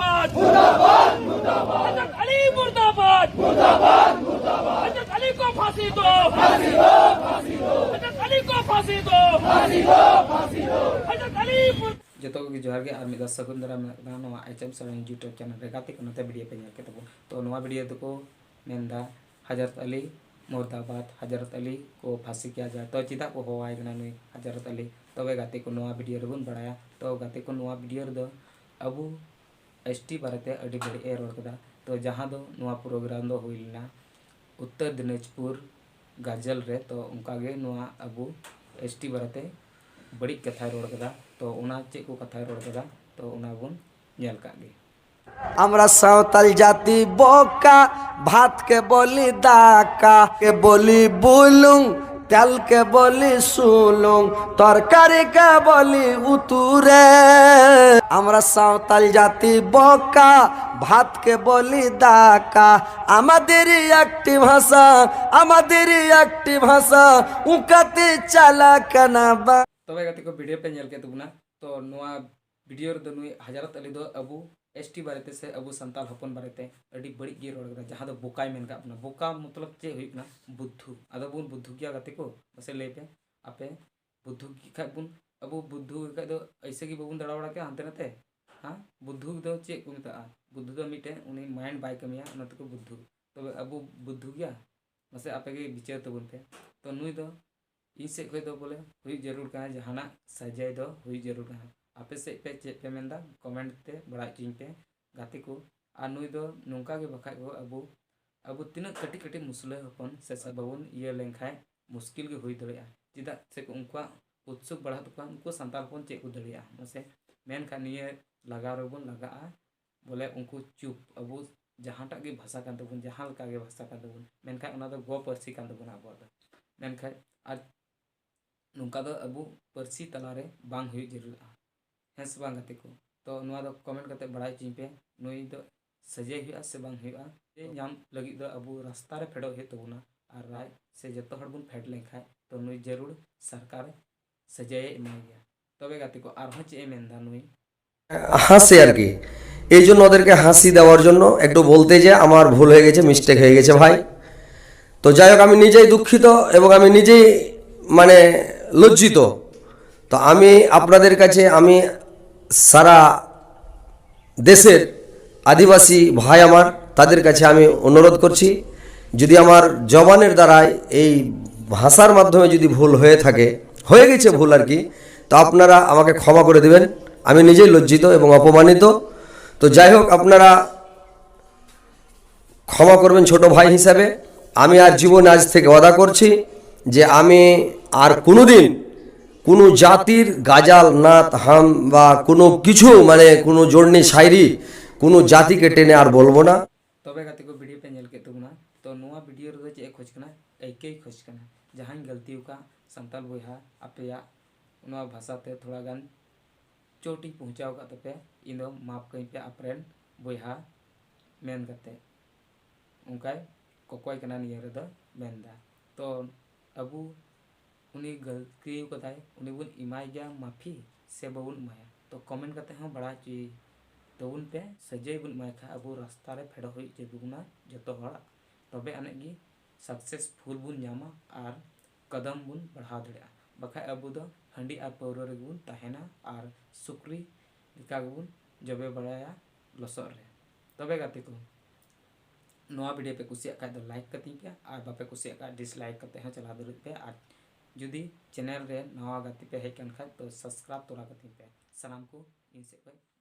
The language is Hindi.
मुर्दाबाद मुर्दाबाद मुर्दाबाद हजरत अली मुर्दाबाद मुर्दाबाद मुर्दाबाद हजरत अली को फांसी दो फांसी दो फांसी दो हजरत अली को फांसी दो फांसी दो फांसी दो हजरत अली जतो को जोहार के आर मिदा सगुन दरा नवा आइटम सर यूट्यूब चैनल रे गाते को नते वीडियो पे नेल के तबो तो नवा वीडियो को मेंदा हजरत अली मुर्दाबाद हजरत अली को फांसी किया जाए तो चिदा को होवाय गना नुई हजरत अली तबे गाते को नवा वीडियो रे बन बड़ाया तो गाते को नवा वीडियो रे दो अबू एसटी बारते अडी बड़ी ए रोड कदा तो जहां दो नवा प्रोग्राम दो हुइलना उत्तर दिनाजपुर गाजल रे तो उनका गे नवा अबू एसटी बारते बड़ी कथा रोड कदा तो उना चे को कथा रोड कदा तो उना बुन नेल का गे আমরা সাঁওতাল জাতি বোকা ভাতকে বলি দাকা কে বলি বুলুং তেলকে বলি সুলুং তরকারিকে বলি উতুরে আমরা সাঁওতাল জাতি বোকা ভাতকে বলি দাকা আমাদেরই একটি ভাষা উকাতে চালাক না বা তবে গাতি को वीडियो पे नेल के तुबना तो नवा वीडियो रे नुई हजरत अली दो अबू एसटी बारेते से अबू संताल हपन बारेते अडी बड़ी गे रोड कदा जहां दो बोकाय मेन का अपना बोका मतलब चे हुइना बुद्धू आदो बुन बुद्धू किया गाते को बसे ले पे आपे बुद्धू की खा बुन अबू बुद्धू का दो ऐसे की बबुन दड़ा बड़ा के हांते नते हां बुद्धू दो चे को मिता बुद्धू दो मिटे उनी माइंड बाय कमिया नत को बुद्धू तो अबू बुद्धू किया बसे आपे के विचार तो बुन पे तो नुई दो ई से कोई दो बोले हुई जरूर का जहाना सजाय दो हुई जरूर का आपे से पे चे पे मेंदा कमेंट ते बड़ा चिंग पे गाते को आ नुई दो नोंका के बखा को अबू तिना कटी कटी मुसले हपन से सबवन ये लेंखाय मुश्किल के हुई दड़िया चिदा से उनका उत्सुक बढ़ा तो उनको संताल फोन चे को दड़िया मसे मेन का निये लगा रोबन लगा बोले उनको चुप अबू जहांटा के भाषा कान तबन जहां का के भाषा कान तबन मेनखा उना दो गो परसी कान तबन आबो मेनखा आर नुका दो अबू परसी तलारे बांग हुई जरूर हेस बांग गाते को तो नुआ दो कमेंट करते बड़ाई चिं पे नुई दो सजे हुआ से बांग हुआ जे नाम लगी दो अबू रास्ता रे फेडो हे तबुना आर राय से जतो हड़ बुन फेड लेखाय तो नुई जरूर सरकार सजाए एमाय गया तबे गाते को आर चे मेंदा नुई হাসে আর কি এই জন্য ওদেরকে হাসি দেওয়ার জন্য একটু বলতে যে আমার ভুল হয়ে গেছে মিস্টেক হয়ে গেছে ভাই তো যাই হোক আমি নিজেই দুঃখিত এবং আমি নিজেই মানে লজ্জিত তো আমি আপনাদের কাছে আমি সারা দেশের আদিবাসী ভাই আমার তাদের কাছে আমি অনুরোধ করছি যদি আমার জবানের দ্বারায় এই ভাষার মাধ্যমে যদি ভুল হয়ে থাকে হয়ে গেছে ভুল আর কি তো আপনারা আমাকে ক্ষমা করে দেবেন আমি নিজেই লজ্জিত এবং অপমানিত তো যাই হোক আপনারা ক্ষমা করবেন ছোট ভাই হিসাবে আমি আর জীবনে আজ থেকে ওয়াদা করছি যে আমি আর কোনোদিন কোনো জাতির গাজাল নাত হাম বা কোনো কিছু মানে কোনো জোড়নি শায়রি কোনো জাতিকে টেনে আর বলবো না तबे गाते को वीडियो पे नेल के तुमना तो नोआ वीडियो रे चे खोज कना एके खोज कना जहां गलती का संताल बोया आपया नोआ भाषा ते थोड़ा गान चोटी पहुंचाओ का तपे इनो माफ कहीं पे अप्रेन बोया मेन करते उनका कोकोय कना नियर द मेंदा तो अबू उनी गलती कदाय उनी बुन इमाय गया माफी से बबुन माया तो कमेंट करते हैं बड़ा ची तो उन पे सजे बुन माय खा अबू रास्ता रे फेडो होई जे दुगुना जतो हड़ा तबे अनेगी सक्सेसफुल बुन जामा आर कदम बुन बढ़ा दड़िया बखा अबू दो हंडी आर पौरो रे बुन तहेना आर सुक्री लिका बुन जबे बढ़ाया लसर रे तबे गाते को नवा वीडियो पे कुसिया का तो लाइक करती पे और बापे कुसिया का डिसलाइक करते हैं चला दे पे और जुदी चैनल रे नवा गाती पे है कन खा तो सब्सक्राइब तोरा करती पे सलाम को इनसे कोई